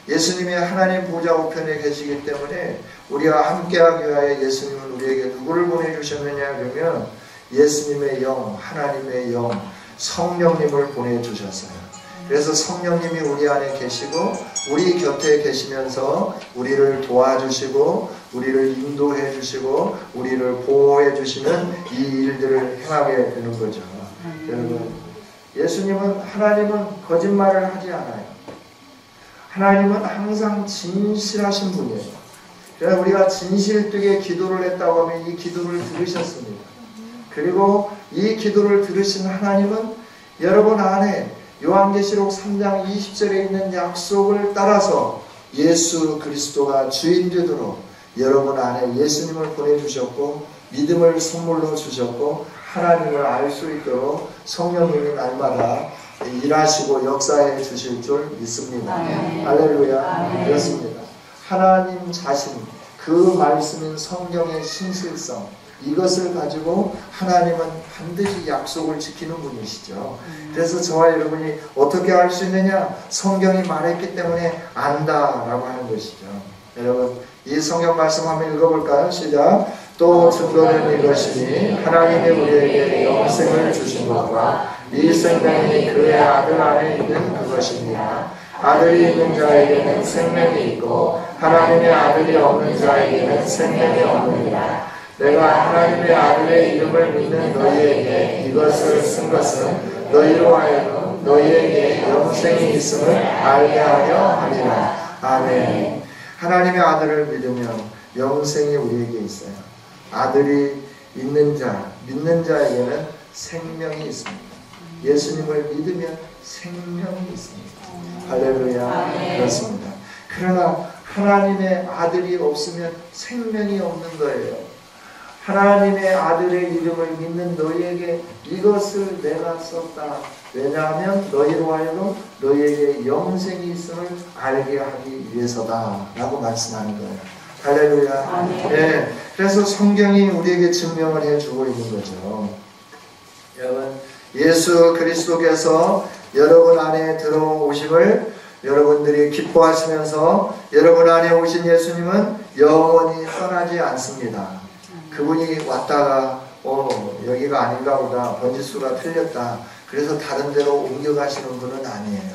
예수님이 하나님 보좌 우편에 계시기 때문에 우리와 함께하기 위하여 예수님은 우리에게 누구를 보내주셨느냐 그러면 예수님의 영, 하나님의 영, 성령님을 보내주셨어요. 그래서 성령님이 우리 안에 계시고 우리 곁에 계시면서 우리를 도와주시고 우리를 인도해 주시고 우리를 보호해 주시는 이 일들을 행하게 되는 거죠. 여러분 예수님은 하나님은 거짓말을 하지 않아요. 하나님은 항상 진실하신 분이에요. 그래서 우리가 진실되게 기도를 했다고 하면 이 기도를 들으셨습니다. 그리고 이 기도를 들으신 하나님은 여러분 안에 요한계시록 3장 20절에 있는 약속을 따라서 예수 그리스도가 주인 되도록 여러분 안에 예수님을 보내주셨고 믿음을 선물로 주셨고 하나님을 알 수 있도록 성령님이 날마다 일하시고 역사해 주실 줄 믿습니다. 할렐루야. 그렇습니다. 하나님 자신 그 말씀인 성경의 신실성 이것을 가지고 하나님은 반드시 약속을 지키는 분이시죠. 그래서 저와 여러분이 어떻게 알 수 있느냐? 성경이 말했기 때문에 안다라고 하는 것이죠. 여러분 이 성경 말씀 한번 읽어볼까요? 시작. 또 증거는 이것이니 하나님이 우리에게 영생을 주신 것과 이 생명이 그의 아들 안에 있는 그것입니다. 아들이 있는 자에게는 생명이 있고 하나님의 아들이 없는 자에게는 생명이 없느니라. 내가 하나님의 아들의 이름을 믿는 너희에게 이것을 쓴 것은 너희로 하여금 너희에게 영생이 있음을 알게 하려 함이라. 아멘. 하나님의 아들을 믿으면 영생이 우리에게 있어요. 아들이 있는 자, 믿는 자에게는 생명이 있습니다. 예수님을 믿으면 생명이 있습니다. 할렐루야. 그렇습니다. 그러나 하나님의 아들이 없으면 생명이 없는 거예요. 하나님의 아들의 이름을 믿는 너희에게 이것을 내가 썼다. 왜냐하면 너희로 하여금 너희에게 영생이 있음을 알게 하기 위해서다 라고 말씀하는 거예요. 할렐루야. 네, 그래서 성경이 우리에게 증명을 해주고 있는 거죠. 여러분 예수 그리스도께서 여러분 안에 들어오심을 여러분들이 기뻐하시면서 여러분 안에 오신 예수님은 영원히 떠나지 않습니다. 그분이 왔다가 여기가 아닌가 보다, 번지수가 틀렸다, 그래서 다른 데로 옮겨가시는 분은 아니에요.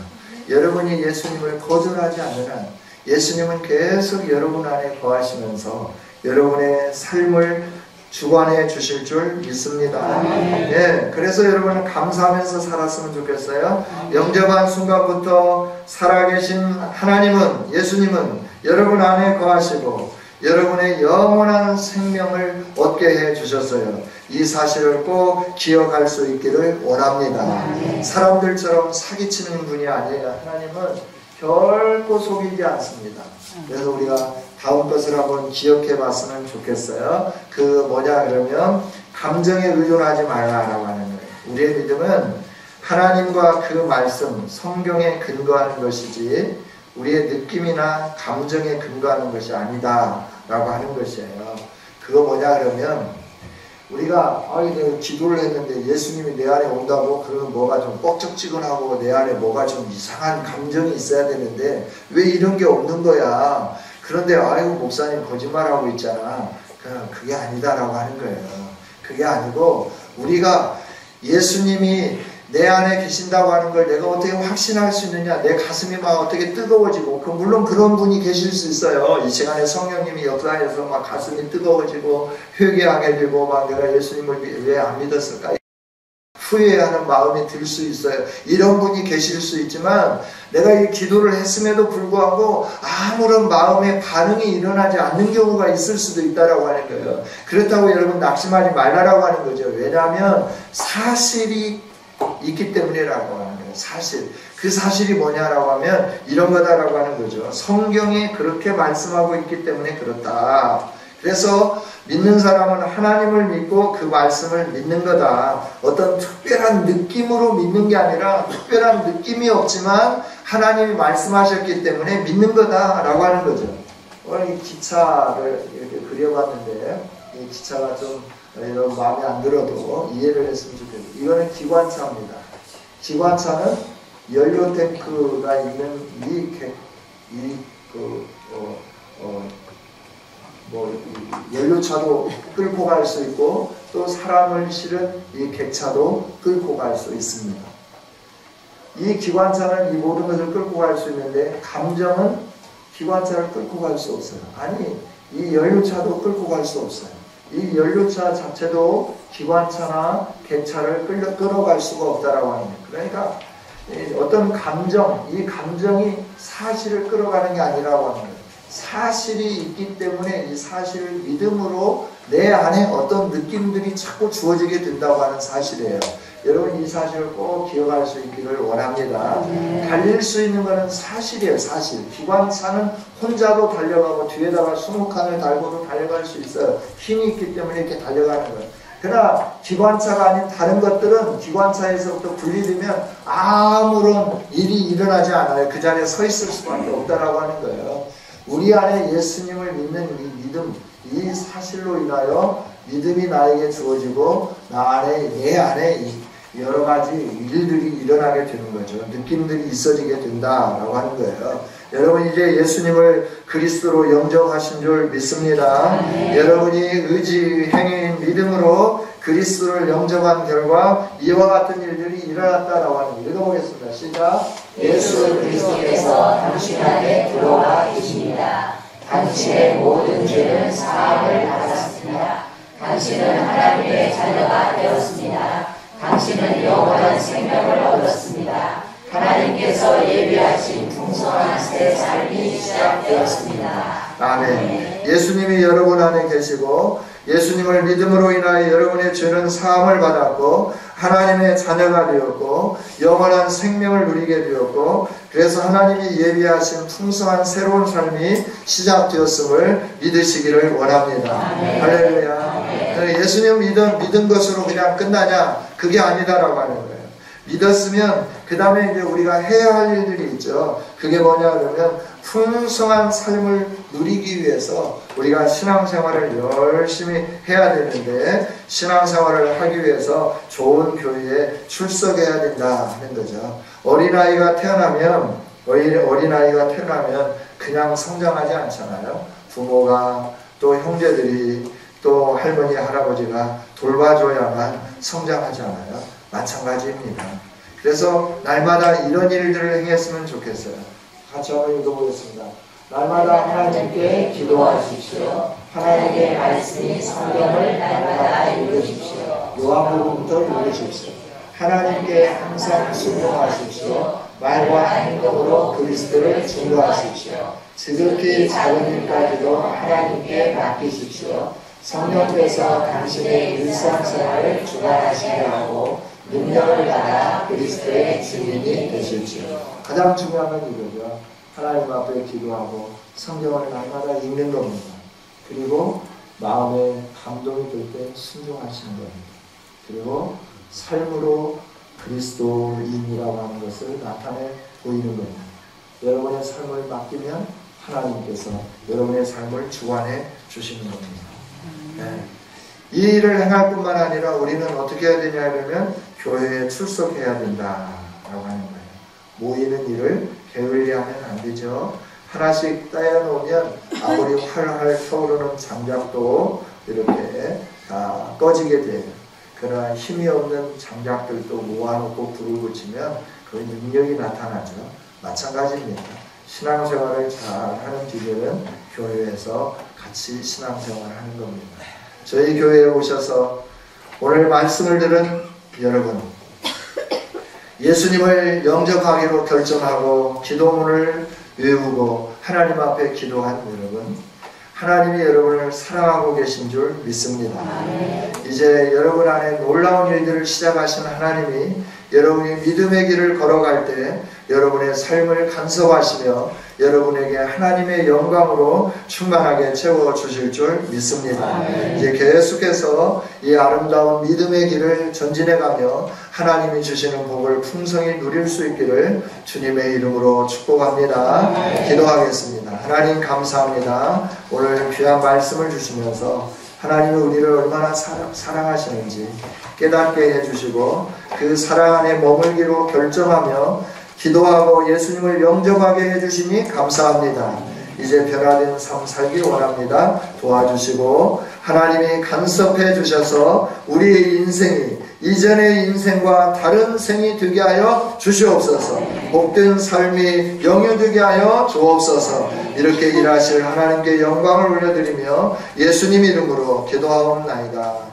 여러분이 예수님을 거절하지 않는 한 예수님은 계속 여러분 안에 거하시면서 여러분의 삶을 주관해 주실 줄 믿습니다. 네, 그래서 여러분은 감사하면서 살았으면 좋겠어요. 영접한 순간부터 살아계신 하나님은, 예수님은 여러분 안에 거하시고 여러분의 영원한 생명을 얻게 해 주셨어요. 이 사실을 꼭 기억할 수 있기를 원합니다. 사람들처럼 사기치는 분이 아니에요. 하나님은 결코 속이지 않습니다. 그래서 우리가 다음 것을 한번 기억해 봤으면 좋겠어요. 그 뭐냐 그러면 감정에 의존하지 말라라고 하는 거예요. 우리의 믿음은 하나님과 그 말씀, 성경에 근거하는 것이지 우리의 느낌이나 감정에 근거하는 것이 아니다 라고 하는 것이에요. 그거 뭐냐 그러면 우리가 내가 기도를 했는데 예수님이 내 안에 온다고 그러면 뭐가 좀 뻑적지근하고 내 안에 뭐가 좀 이상한 감정이 있어야 되는데 왜 이런 게 없는 거야. 그런데 아이고 목사님 거짓말하고 있잖아. 그게 아니다라고 하는 거예요. 그게 아니고 우리가 예수님이 내 안에 계신다고 하는 걸 내가 어떻게 확신할 수 있느냐. 내 가슴이 막 어떻게 뜨거워지고 물론 그런 분이 계실 수 있어요. 이 시간에 성령님이 역사해서 막 가슴이 뜨거워지고 회개하게 되고 막 내가 예수님을 왜 안 믿었을까 후회하는 마음이 들 수 있어요. 이런 분이 계실 수 있지만 내가 이 기도를 했음에도 불구하고 아무런 마음의 반응이 일어나지 않는 경우가 있을 수도 있다라고 하는 거예요. 그렇다고 여러분 낙심하지 말라라고 하는 거죠. 왜냐하면 사실이 있기 때문이라고 하는 거예요. 사실. 그 사실이 뭐냐라고 하면 이런 거다라고 하는 거죠. 성경에 그렇게 말씀하고 있기 때문에 그렇다. 그래서 믿는 사람은 하나님을 믿고 그 말씀을 믿는 거다. 어떤 특별한 느낌으로 믿는 게 아니라 특별한 느낌이 없지만 하나님이 말씀하셨기 때문에 믿는 거다라고 하는 거죠. 오늘 이 기차를 이렇게 그려봤는데 이 기차가 좀 여러분 마음에 안 들어도 이해를 했으면 좋겠어요. 이거는 기관차입니다. 기관차는 연료 탱크가 있는 연료차도 끌고 갈 수 있고 또 사람을 실은 이 객차도 끌고 갈 수 있습니다. 이 기관차는 이 모든 것을 끌고 갈 수 있는데 감정은 기관차를 끌고 갈 수 없어요. 아니 이 연료차도 끌고 갈 수 없어요. 이 연료차 자체도 기관차나 객차를 끌어갈 수가 없다라고 하는 거예요. 그러니까 어떤 감정, 이 감정이 사실을 끌어가는 게 아니라고 하는 거예요. 사실이 있기 때문에 이 사실을 믿음으로 내 안에 어떤 느낌들이 자꾸 주어지게 된다고 하는 사실이에요. 여러분 이 사실을 꼭 기억할 수 있기를 원합니다. 달릴 수 있는 것은 사실이에요. 사실. 기관차는 혼자도 달려가고 뒤에다가 20칸을 달고도 달려갈 수 있어요. 힘이 있기 때문에 이렇게 달려가는 거예요. 그러나 기관차가 아닌 다른 것들은 기관차에서부터 분리되면 아무런 일이 일어나지 않아요. 그 자리에 서 있을 수밖에 없다라고 하는 거예요. 우리 안에 예수님을 믿는 이 믿음, 이 사실로 인하여 믿음이 나에게 주어지고 내 안에 여러 가지 일들이 일어나게 되는 거죠. 느낌들이 있어지게 된다라고 하는 거예요. 여러분 이제 예수님을 그리스도로 영접하신 줄 믿습니다. 여러분이 의지, 행위인 믿음으로 그리스도를 영접한 결과 이와 같은 일들이 일어났다라고 하는 거 읽어보겠습니다. 시작. 예수 그리스도께서 당신 안에 들어와 계십니다. 당신의 모든 죄는 사함을 받았습니다. 당신은 하나님의 자녀가 되었습니다. 당신은 영원한 생명을 얻었습니다. 하나님께서 예비하신 풍성한 새 삶이 시작되었습니다. 아멘. 예수님이 여러분 안에 계시고 예수님을 믿음으로 인하여 여러분의 죄는 사함을 받았고 하나님의 자녀가 되었고 영원한 생명을 누리게 되었고 그래서 하나님이 예비하신 풍성한 새로운 삶이 시작되었음을 믿으시기를 원합니다. 할렐루야. 예수님 믿은 것으로 그냥 끝나냐? 그게 아니다라고 하는 거예요. 믿었으면 그 다음에 이제 우리가 해야 할 일들이 있죠. 그게 뭐냐 그러면 풍성한 삶을 누리기 위해서 우리가 신앙생활을 열심히 해야 되는데 신앙생활을 하기 위해서 좋은 교회에 출석해야 된다 하는 거죠. 어린아이가 태어나면 그냥 성장하지 않잖아요. 부모가 또 형제들이 또 할머니 할아버지가 돌봐줘야만 성장하잖아요. 마찬가지입니다. 그래서 날마다 이런 일들을 행했으면 좋겠어요. 같이 한번 읽어보겠습니다. 날마다 하나님께 기도하십시오. 하나님의 말씀이 성경을 날마다 읽으십시오. 요한복음부터 읽으십시오. 하나님께 항상 순종하십시오. 말과 행동으로 그리스도를 증거하십시오. 지극히 작은 일까지도 하나님께 맡기십시오. 성령께서 당신의 일상생활을 주관하시게 하고 능력을 받아 그리스도의 증인이 되십시오. 가장 중요한 건 이거죠. 하나님 앞에 기도하고 성경을 날마다 읽는 겁니다. 그리고 마음에 감동이 될 때 순종하시는 겁니다. 그리고 삶으로 그리스도인이라고 하는 것을 나타내 보이는 겁니다. 여러분의 삶을 맡기면 하나님께서 여러분의 삶을 주관해 주시는 겁니다. 네. 이 일을 행할 뿐만 아니라 우리는 어떻게 해야 되냐 그러면 교회에 출석해야 된다라고 하는 거예요. 모이는 일을 게을리 하면 안 되죠. 하나씩 따여놓으면 아무리 활활 타오르는 장작도 이렇게 다 꺼지게 돼요. 그러나 힘이 없는 장작들도 모아놓고 불을 붙이면 그 능력이 나타나죠. 마찬가지입니다. 신앙생활을 잘하는 비결은 교회에서 같이 신앙생활을 하는 겁니다. 저희 교회에 오셔서 오늘 말씀을 들은 여러분, 예수님을 영접하기로 결정하고 기도문을 외우고 하나님 앞에 기도한 여러분, 하나님이 여러분을 사랑하고 계신 줄 믿습니다. 이제 여러분 안에 놀라운 일들을 시작하신 하나님이 여러분이 믿음의 길을 걸어갈 때 여러분의 삶을 간섭하시며 여러분에게 하나님의 영광으로 충만하게 채워주실 줄 믿습니다. 이제 계속해서 이 아름다운 믿음의 길을 전진해가며 하나님이 주시는 복을 풍성히 누릴 수 있기를 주님의 이름으로 축복합니다. 기도하겠습니다. 하나님 감사합니다. 오늘 귀한 말씀을 주시면서 하나님이 우리를 얼마나 사랑하시는지 깨닫게 해주시고 그 사랑 안에 머물기로 결정하며 기도하고 예수님을 영접하게 해주시니 감사합니다. 이제 변화된 삶 살기 원합니다. 도와주시고 하나님이 간섭해 주셔서 우리의 인생이 이전의 인생과 다른 생이 되게 하여 주시옵소서. 복된 삶이 영유되게 하여 주옵소서. 이렇게 일하실 하나님께 영광을 올려드리며 예수님 이름으로 기도하옵나이다.